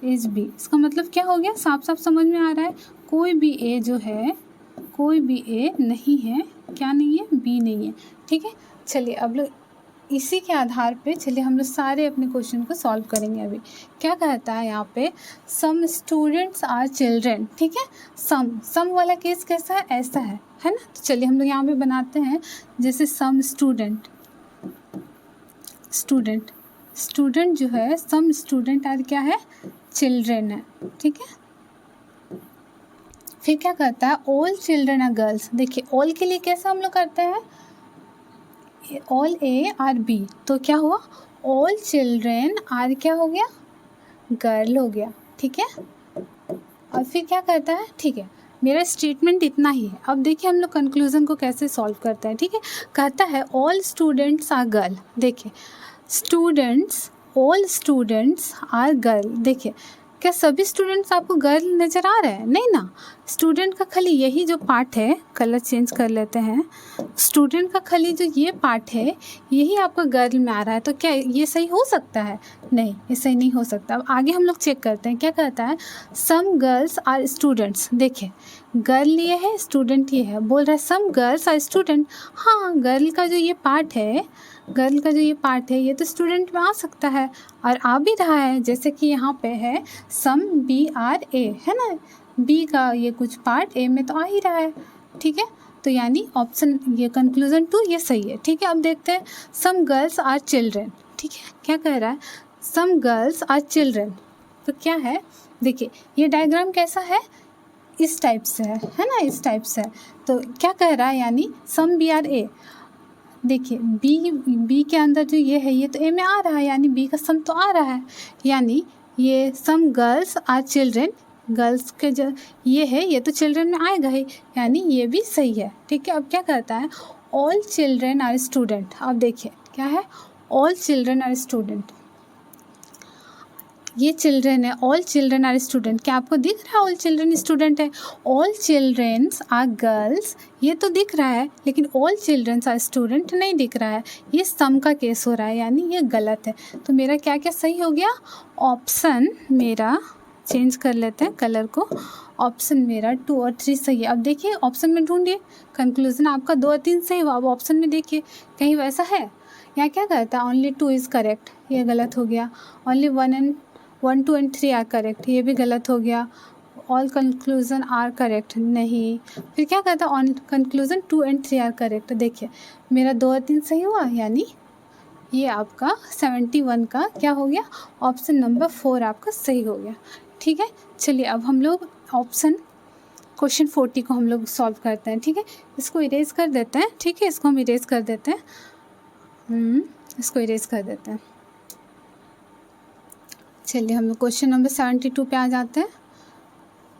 A: is B. इसका मतलब क्या हो गया, साफ साफ समझ में आ रहा है, कोई भी ए जो है, कोई भी ए नहीं है, क्या नहीं है, बी नहीं है। ठीक है, चलिए अब लोग इसी के आधार पे चलिए हम लोग सारे अपने क्वेश्चन को सॉल्व करेंगे। अभी क्या कहता है यहाँ पे, सम स्टूडेंट्स आर चिल्ड्रेन। ठीक है, सम वाला केस कैसा है, ऐसा है ना। तो चलिए हम लोग यहाँ पे बनाते हैं, जैसे सम स्टूडेंट जो है, सम स्टूडेंट आर क्या है, चिल्ड्रेन है। ठीक है, फिर क्या कहता है, ऑल चिल्ड्रेन आर गर्ल्स। देखिए ऑल के लिए कैसा हम लोग करते हैं, ऑल ए आर बी, तो क्या हुआ, ऑल चिल्ड्रेन आर क्या हो गया, गर्ल हो गया। ठीक है, और फिर क्या कहता है, ठीक है मेरा स्टेटमेंट इतना ही है। अब देखिए हम लोग कंक्लूजन को कैसे सॉल्व करते हैं। ठीक है, कहता है ऑल स्टूडेंट्स आर गर्ल। देखिए students, all students are girl. देखिए क्या सभी स्टूडेंट्स आपको गर्ल नज़र आ रहे हैं, नहीं ना। स्टूडेंट का खाली यही जो पार्ट है, कलर चेंज कर लेते हैं, स्टूडेंट का खाली जो ये पार्ट है यही आपका गर्ल में आ रहा है। तो क्या ये सही हो सकता है, नहीं ये सही नहीं हो सकता। अब आगे हम लोग चेक करते हैं, क्या कहता है, सम गर्ल्स आर स्टूडेंट्स। देखिए गर्ल ये है, स्टूडेंट ये है, बोल रहा है सम गर्ल्स आर स्टूडेंट। हाँ, गर्ल का जो ये पार्ट है, ये तो स्टूडेंट में आ सकता है और आ भी रहा है, जैसे कि यहाँ पे है सम बी आर ए, है ना, बी का ये कुछ पार्ट ए में तो आ ही रहा है। ठीक है, तो यानी ऑप्शन ये कंक्लूजन 2 ये सही है। ठीक है, अब देखते हैं सम गर्ल्स आर चिल्ड्रेन। ठीक है, क्या कह रहा है, सम गर्ल्स आर चिल्ड्रेन, तो क्या है, देखिए ये डायग्राम कैसा है, इस टाइप से है ना, इस टाइप से है। तो क्या कह रहा है, यानी सम बी आर ए, देखिए बी के अंदर जो ये है ये तो ए में आ रहा है, यानी बी का सम तो आ रहा है, यानी ये some girls are children, girls के जो ये है ये तो चिल्ड्रेन में आएगा ही, यानी ये भी सही है। ठीक है, अब क्या कहता है, ऑल चिल्ड्रेन आर स्टूडेंट। अब देखिए क्या है, ऑल चिल्ड्रेन आर स्टूडेंट, ये चिल्ड्रेन है, ऑल चिल्ड्रेन आर स्टूडेंट। क्या आपको दिख रहा है ऑल चिल्ड्रेन स्टूडेंट है, ऑल चिल्ड्रेन्स आर गर्ल्स ये तो दिख रहा है, लेकिन ऑल चिल्ड्रेन्स आर स्टूडेंट नहीं दिख रहा है, ये सम का केस हो रहा है, यानी ये गलत है। तो मेरा क्या क्या सही हो गया, ऑप्शन मेरा चेंज कर लेते हैं कलर को, ऑप्शन मेरा 2 और 3 सही है। अब देखिए ऑप्शन में ढूंढिए, कंक्लूजन आपका 2 और 3 सही हुआ, अब ऑप्शन में देखिए कहीं वैसा है, यहाँ क्या कहता है, ओनली 2 इज़ करेक्ट, ये गलत हो गया, ओनली 1, 2 एंड 3 आर करेक्ट, ये भी गलत हो गया, ऑल कंक्लूजन आर करेक्ट नहीं, फिर क्या कहता है, on conclusion 2 and 3 are correct. देखिए मेरा 2 और 3 सही हुआ, यानी ये आपका 71 का क्या हो गया, ऑप्शन नंबर 4 आपका सही हो गया। ठीक है, चलिए अब हम लोग ऑप्शन क्वेश्चन 40 को हम लोग सॉल्व करते हैं। ठीक है, इसको इरेज कर देते हैं। ठीक है, इसको हम इरेज कर देते हैं, इसको इरेज कर देते हैं। चलिए हम लोग क्वेश्चन नंबर 72 पे आ जाते हैं।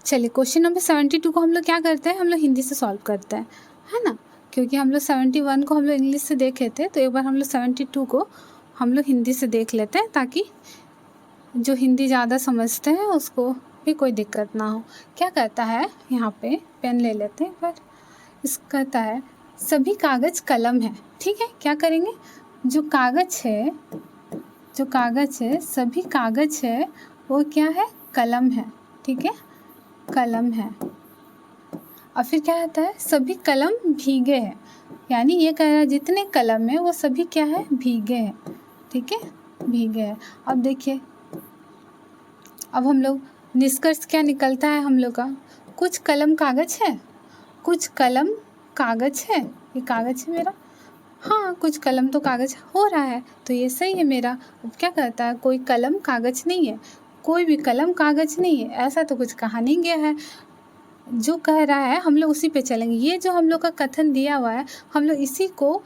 A: चलिए क्वेश्चन नंबर 72 को हम लोग क्या करते हैं, हम लोग हिंदी से सॉल्व करते हैं, है ना, क्योंकि हम लोग 71 को हम लोग इंग्लिश से देखे थे, तो एक बार हम लोग 72 को हम लोग हिंदी से देख लेते हैं, ताकि जो हिंदी ज़्यादा समझते हैं उसको भी कोई दिक्कत ना हो। क्या कहता है, यहाँ पे पेन ले लेते हैं पर इस कहता है सभी कागज़ कलम है। ठीक है, क्या करेंगे, जो कागज़ है सभी कागज़ है वो क्या है, कलम है। ठीक है, कलम है। और फिर क्या आता है, सभी कलम भीगे हैं, यानी ये कह रहा है जितने कलम है वो सभी क्या है, भीगे हैं। ठीक है, भीगे हैं। अब देखिए अब हम लोग निष्कर्ष क्या निकलता है हम लोग का, कुछ कलम कागज़ है, कुछ कलम कागज़ है, ये कागज़ है मेरा, हाँ कुछ कलम तो कागज़ हो रहा है, तो ये सही है मेरा। अब क्या कहता है, कोई कलम कागज़ नहीं है, कोई भी कलम कागज़ नहीं है, ऐसा तो कुछ कहा नहीं गया है। जो कह रहा है हम लोग उसी पे चलेंगे, ये जो हम लोग का कथन दिया हुआ है हम लोग इसी को,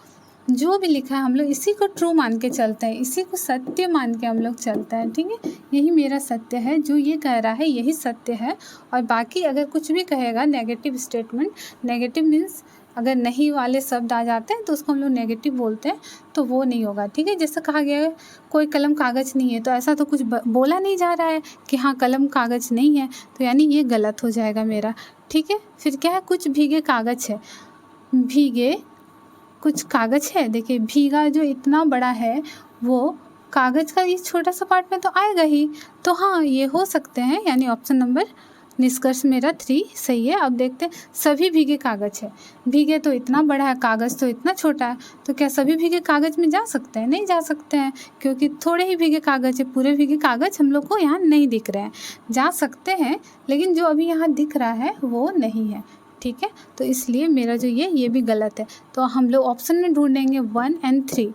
A: जो भी लिखा है हम लोग इसी को ट्रू मान के चलते हैं, इसी को सत्य मान के हम लोग चलते हैं। ठीक है, यही मेरा सत्य है, जो ये कह रहा है यही सत्य है, और बाकी अगर कुछ भी कहेगा नेगेटिव स्टेटमेंट, नेगेटिव मीन्स अगर नहीं वाले शब्द आ जाते हैं तो उसको हम लोग नेगेटिव बोलते हैं, तो वो नहीं होगा। ठीक है, जैसा कहा गया है कोई कलम कागज़ नहीं है, तो ऐसा तो कुछ बोला नहीं जा रहा है कि हाँ कलम कागज़ नहीं है, तो यानी ये गलत हो जाएगा मेरा। ठीक है, फिर क्या है, कुछ भीगे कागज़ है, भीगे कुछ कागज़ है, देखिए भीगा जो इतना बड़ा है वो कागज़ का ये छोटा सा पार्ट में तो आएगा ही, तो हाँ ये हो सकते हैं, यानी ऑप्शन नंबर निष्कर्ष मेरा 3 सही है। अब देखते हैं, सभी भीगे कागज़ है, भीगे तो इतना बड़ा है, कागज़ तो इतना छोटा है, तो क्या सभी भीगे कागज़ में जा सकते हैं? नहीं जा सकते हैं, क्योंकि थोड़े ही भीगे कागज़ है, पूरे भीगे कागज़ हम लोग को यहाँ नहीं दिख रहे हैं। जा सकते हैं, लेकिन जो अभी यहाँ दिख रहा है वो नहीं है, ठीक है। तो इसलिए मेरा जो ये भी गलत है। तो हम लोग ऑप्शन में ढूंढेंगे 1 और 3,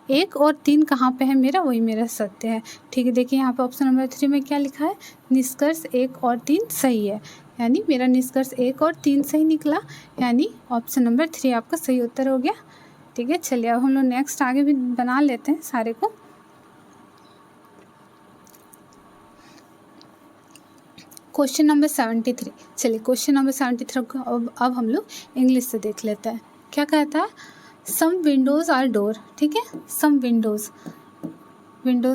A: 1 और 3 कहाँ पे है मेरा, वही मेरा सत्य है, ठीक है। देखिए यहाँ पे ऑप्शन नंबर 3 में क्या लिखा है, निष्कर्ष 1 और 3 सही है, यानी मेरा निष्कर्ष 1 और 3 सही निकला, यानी ऑप्शन नंबर 3 आपका सही उत्तर हो गया, ठीक है। चलिए अब हम लोग नेक्स्ट आगे भी बना लेते हैं सारे को। क्वेश्चन नंबर 73, चलिए क्वेश्चन नंबर 73 को अब हम लोग इंग्लिश से देख लेते हैं। क्या कहता है, सम विंडोज़ आर डोर, ठीक है। सम विंडोज़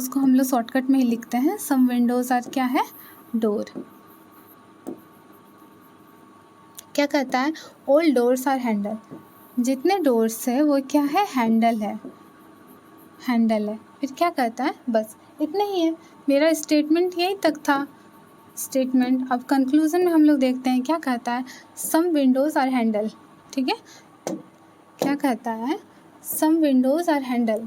A: को हम लोग शॉर्टकट में ही लिखते हैं, सम विंडोज़ आर क्या है, डोर। क्या कहता है, ऑल डोर्स आर हैंडल, जितने डोर्स है वो क्या है, हैंडल है, हैंडल है। फिर क्या कहता है, बस इतना ही है, मेरा स्टेटमेंट यही तक था, स्टेटमेंट। अब कंक्लूजन में हम लोग देखते हैं क्या कहता है, सम विंडोज़ आर हैंडल, ठीक है। क्या कहता है, some windows are handle,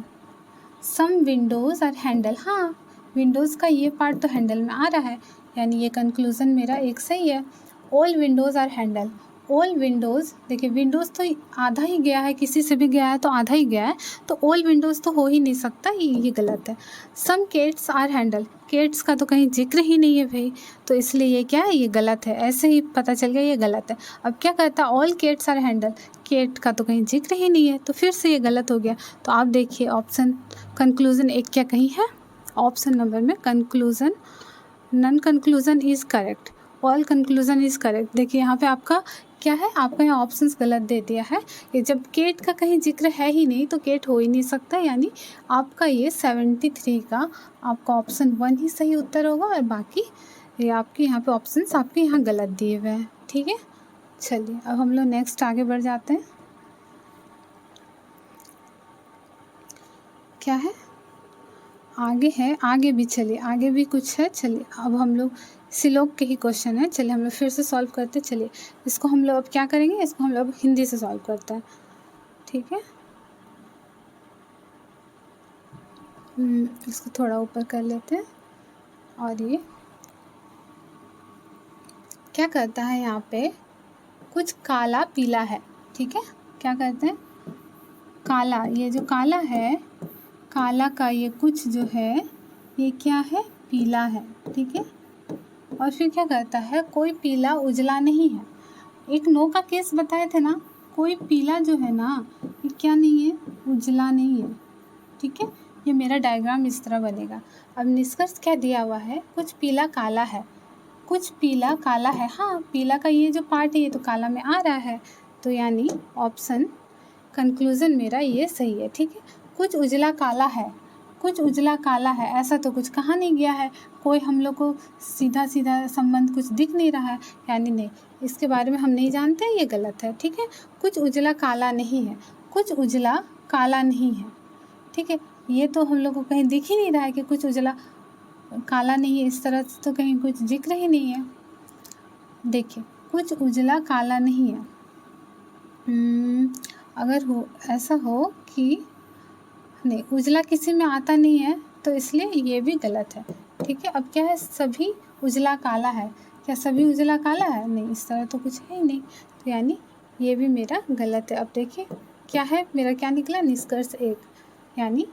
A: some windows are handle, हाँ विंडोज़ का ये पार्ट तो हैंडल में आ रहा है, यानी ये कंक्लूज़न मेरा एक सही है। All windows are handle, all windows, देखिए विंडोज़ तो आधा ही गया है, किसी से भी गया है तो आधा ही गया है, तो ऑल विंडोज़ तो हो ही नहीं सकता, ये गलत है। सम केट्स आर हैंडल, केट्स का तो कहीं जिक्र ही नहीं है भाई, तो इसलिए ये क्या है, ये गलत है, ऐसे ही पता चल गया ये गलत है। अब क्या कहता है, ऑल केट्स आर हैंडल, केट का तो कहीं जिक्र ही नहीं है, तो फिर से ये गलत हो गया। तो आप देखिए ऑप्शन कंक्लूज़न एक क्या कहीं है, ऑप्शन नंबर में conclusion, none conclusion is correct, all conclusion is correct. देखिए यहाँ पे आपका क्या है, आपका यहाँ ऑप्शंस गलत दे दिया है, ये जब केट का कहीं जिक्र है ही नहीं तो केट हो ही नहीं सकता, यानी आपका ये 73 का आपका ऑप्शन 1 ही सही उत्तर होगा, और बाकी ये आपके यहाँ पे ऑप्शंस आपके यहाँ गलत दिए हुए हैं, ठीक है। चलिए अब हम लोग नेक्स्ट आगे बढ़ जाते हैं। क्या है आगे है, आगे भी, चलिए आगे भी कुछ है। चलिए अब हम लोग श्लोक के ही क्वेश्चन है, चलिए हम लोग फिर से सॉल्व करते हैं। चलिए इसको हम लोग अब क्या करेंगे, इसको हम लोग अब हिंदी से सॉल्व करते हैं, ठीक है। इसको थोड़ा ऊपर कर लेते हैं, और ये क्या कहता है, यहाँ पे कुछ काला पीला है, ठीक है। क्या कहते हैं, काला, ये जो काला है, काला का ये कुछ जो है ये क्या है, पीला है, ठीक है। और फिर क्या कहता है, कोई पीला उजला नहीं है। एक नो का केस बताए थे ना, कोई पीला जो है ना ये क्या नहीं है, उजला नहीं है, ठीक है। ये मेरा डायग्राम इस तरह बनेगा। अब निष्कर्ष क्या दिया हुआ है, कुछ पीला काला है, कुछ पीला काला है, हाँ पीला का ये जो पार्ट है ये तो काला में आ रहा है, तो यानी ऑप्शन कंक्लूज़न मेरा ये सही है, ठीक है। कुछ उजला काला है, कुछ उजला काला है, ऐसा तो कुछ कहा नहीं गया है, कोई हम लोग को सीधा सीधा संबंध कुछ दिख नहीं रहा है, यानी नहीं, इसके बारे में हम नहीं जानते, ये गलत है, ठीक है। कुछ उजला काला नहीं है, कुछ उजला काला नहीं है, ठीक है। ये तो हम लोग को कहीं दिख ही नहीं रहा है कि कुछ उजला काला नहीं है, इस तरह से तो कहीं कुछ जिक्र ही नहीं है। देखिए कुछ उजला काला नहीं है, अगर हो ऐसा हो कि नहीं, उजला किसी में आता नहीं है, तो इसलिए ये भी गलत है, ठीक है। अब क्या है, सभी उजला काला है, क्या सभी उजला काला है, नहीं इस तरह तो कुछ है ही नहीं, तो यानी ये भी मेरा गलत है। अब देखिए क्या है, मेरा क्या निकला, निष्कर्ष 1, यानी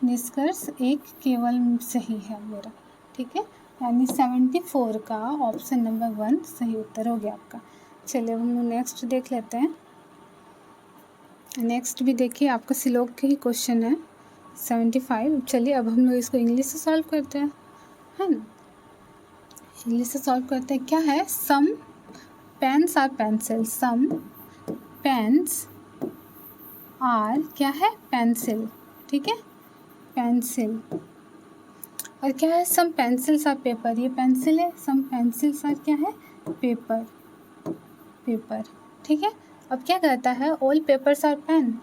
A: निष्कर्ष 1 केवल सही है मेरा, ठीक है। यानी 74 का ऑप्शन नंबर 1 सही उत्तर हो गया आपका। चलिए हम लोग नेक्स्ट देख लेते हैं। नेक्स्ट भी देखिए आपका श्लोक के ही क्वेश्चन है 75। चलिए अब हम लोग इसको इंग्लिश से सॉल्व करते हैं, है ना। इंग्लिश से सॉल्व करते हैं। क्या है, some pens are pencil, some pens are क्या है, पेंसिल, ठीक है, पेंसिल। और क्या है, सम पेंसिल्स आर पेपर, ये पेंसिल है, सम पेंसिल्स आर क्या है, पेपर, पेपर, ठीक है। अब क्या कहता है, all papers are pen,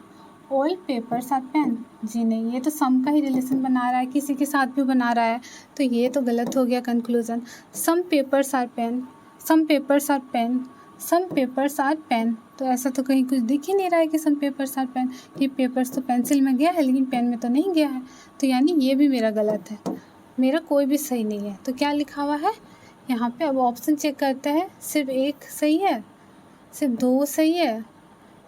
A: all papers are pen. जी नहीं, ये तो सम का ही रिलेशन बना रहा है, किसी के साथ भी बना रहा है, तो ये तो गलत हो गया conclusion. Some papers are pen, some papers are pen, some papers are pen, तो ऐसा तो कहीं कुछ दिख ही नहीं रहा है कि सम पेपर्स आर पेन। ये पेपर्स तो पेंसिल में गया है लेकिन पेन में तो नहीं गया है, तो यानी ये भी मेरा गलत है, मेरा कोई भी सही नहीं है। तो क्या लिखा हुआ है यहाँ पे? अब ऑप्शन चेक करते हैं, सिर्फ एक सही है, सिर्फ दो सही है,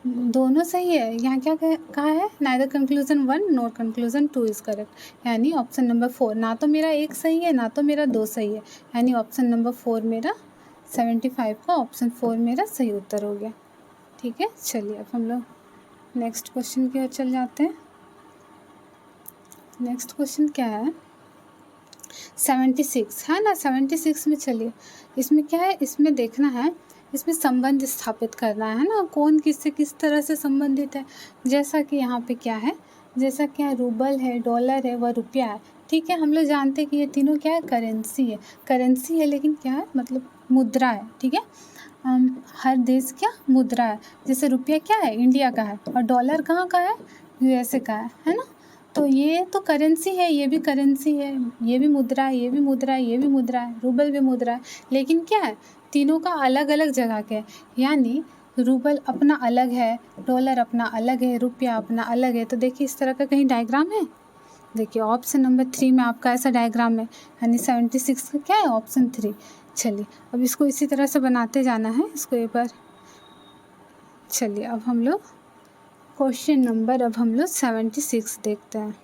A: दोनों सही है। यहाँ क्या कहा है? Neither conclusion 1 nor conclusion 2 is correct, यानी ऑप्शन नंबर 4। ना तो मेरा एक सही है, ना तो मेरा दो सही है, यानी ऑप्शन नंबर 4 मेरा 75 का ऑप्शन 4 मेरा सही उत्तर हो गया। ठीक है, चलिए अब हम लोग नेक्स्ट क्वेश्चन की ओर चल जाते हैं। नेक्स्ट क्वेश्चन क्या है? 76 है ना। 76 में चलिए, इसमें क्या है, इसमें देखना है, इसमें संबंध स्थापित करना है ना, कौन किससे किस तरह से संबंधित है। जैसा कि यहाँ पे क्या है, जैसा क्या रूबल है, डॉलर है, व रुपया है। ठीक है, हम लोग जानते हैं कि ये तीनों क्या है, करेंसी है। करेंसी है लेकिन क्या है, मतलब मुद्रा है। ठीक है, हर देश क्या मुद्रा है। जैसे रुपया क्या है, इंडिया का है, और डॉलर कहाँ का है, यूएसए का है ना। तो ये तो करेंसी है, ये भी करेंसी है, ये भी मुद्रा है, ये भी मुद्रा है, ये भी मुद्रा है, रूबल भी मुद्रा है। लेकिन क्या है, तीनों का अलग अलग जगह के, यानी रूबल अपना अलग है, डॉलर अपना अलग है, रुपया अपना अलग है। तो देखिए इस तरह का कहीं डायग्राम है, देखिए ऑप्शन नंबर 3 में आपका ऐसा डायग्राम है, यानी 76 का क्या है, ऑप्शन 3। चलिए अब इसको इसी तरह से बनाते जाना है, इसको एक बार। चलिए अब हम लोग क्वेश्चन नंबर, अब हम लोग 76 देखते हैं।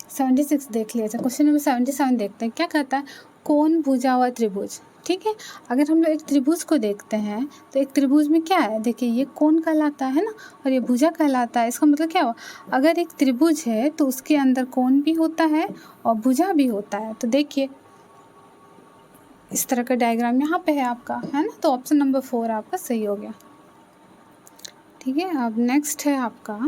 A: 76 देख लिया। अच्छा, क्वेश्चन नंबर 77 देखते हैं, क्या कहता है, कोण भुजा व त्रिभुज। ठीक है, अगर हम लोग एक त्रिभुज को देखते हैं तो एक त्रिभुज में क्या है, देखिए ये कोण कहलाता है ना, और ये भुजा कहलाता है। इसका मतलब क्या हुआ, अगर एक त्रिभुज है तो उसके अंदर कोण भी होता है और भुजा भी होता है। तो देखिए इस तरह का डायग्राम यहाँ पे है आपका, है ना, तो ऑप्शन नंबर 4 आपका सही हो गया। ठीक है, अब नेक्स्ट है आपका,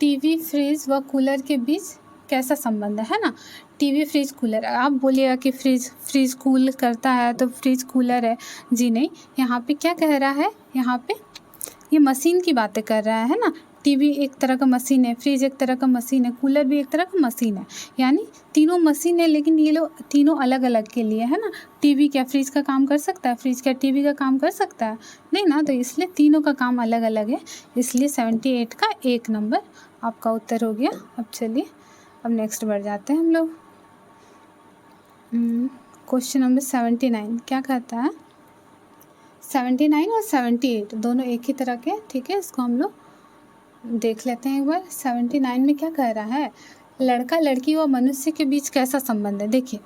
A: टीवी, फ्रिज व कूलर के बीच कैसा संबंध है ना। टीवी, फ्रिज, कूलर, आप बोलिएगा कि फ्रिज कूल करता है तो फ्रिज कूलर है। जी नहीं, यहाँ पे क्या कह रहा है, यहाँ पे ये मशीन की बातें कर रहा है ना। टीवी एक तरह का मशीन है, फ्रिज एक तरह का मशीन है, कूलर भी एक तरह का मशीन है, यानी तीनों मशीन है, लेकिन ये लोग तीनों अलग अलग के लिए है ना। टीवी क्या फ्रिज का काम कर सकता है, फ्रिज क्या टीवी का काम कर सकता है, नहीं ना, तो इसलिए तीनों का काम अलग अलग है, इसलिए 78 का 1 नंबर आपका उत्तर हो गया। अब चलिए अब नेक्स्ट बढ़ जाते हैं हम लोग। क्वेश्चन नंबर 79 क्या कहता है, 79 और 78 दोनों एक ही तरह के। ठीक है, इसको हम लोग देख लेते हैं एक बार। 79 में क्या कह रहा है, लड़का लड़की व मनुष्य के बीच कैसा संबंध है। देखिए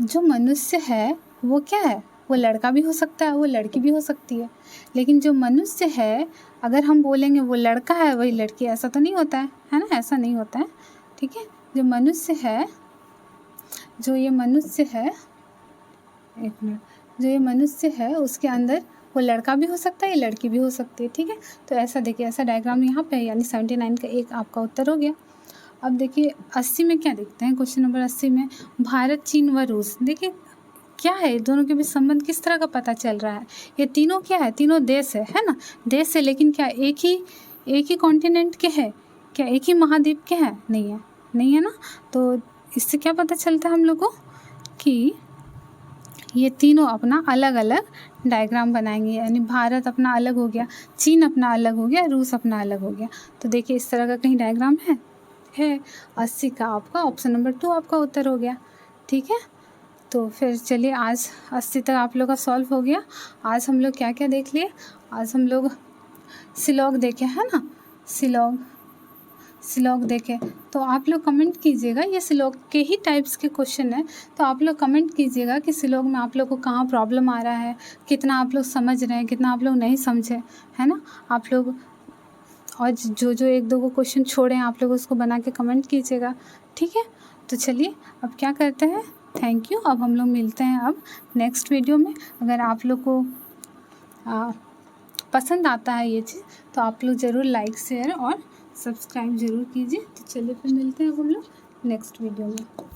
A: जो मनुष्य है वो क्या है, वो लड़का भी हो सकता है, वो लड़की भी हो सकती है, लेकिन जो मनुष्य है अगर हम बोलेंगे वो लड़का है वही लड़की, ऐसा तो नहीं होता है ना, ऐसा नहीं होता है। ठीक है, जो मनुष्य है, जो ये मनुष्य है, एक मिनट, जो ये मनुष्य है उसके अंदर वो लड़का भी हो सकता है, ये लड़की भी हो सकती है। ठीक है, तो ऐसा देखिए, ऐसा डायग्राम यहाँ पे है, यानी 79 का 1 आपका उत्तर हो गया। अब देखिए 80 में क्या देखते हैं, क्वेश्चन नंबर 80 में, भारत, चीन व रूस। देखिए क्या है, दोनों के बीच संबंध किस तरह का पता चल रहा है। ये तीनों क्या है, तीनों देश है ना, देश है, लेकिन क्या एक ही कॉन्टिनेंट के हैं, क्या एक ही महाद्वीप के हैं, नहीं है ना। तो इससे क्या पता चलता है हम लोग को कि ये तीनों अपना अलग अलग डायग्राम बनाएंगे, यानी भारत अपना अलग हो गया, चीन अपना अलग हो गया, रूस अपना अलग हो गया। तो देखिए इस तरह का कहीं डायग्राम है 80 का आपका ऑप्शन नंबर 2 आपका उत्तर हो गया। ठीक है, तो फिर चलिए आज 80 तक आप लोग का सॉल्व हो गया। आज हम लोग क्या क्या देख लिए, आज हम लोग सिलोग देखे है ना, सिलोग देखे। तो आप लोग कमेंट कीजिएगा, ये सिलोग के ही टाइप्स के क्वेश्चन है, तो आप लोग कमेंट कीजिएगा कि सिलोग में आप लोग को कहाँ प्रॉब्लम आ रहा है, कितना आप लोग समझ रहे हैं, कितना आप लोग नहीं समझे, है ना। आप लोग और जो 1-2 को क्वेश्चन छोड़े हैं आप लोग उसको बना के कमेंट कीजिएगा। ठीक है, तो चलिए अब क्या करते हैं, थैंक यू। अब हम लोग मिलते हैं अब नेक्स्ट वीडियो में। अगर आप लोग को पसंद आता है ये चीज़ तो आप लोग ज़रूर लाइक, शेयर और सब्सक्राइब ज़रूर कीजिए। तो चलिए फिर मिलते हैं अब हम लोग नेक्स्ट वीडियो में।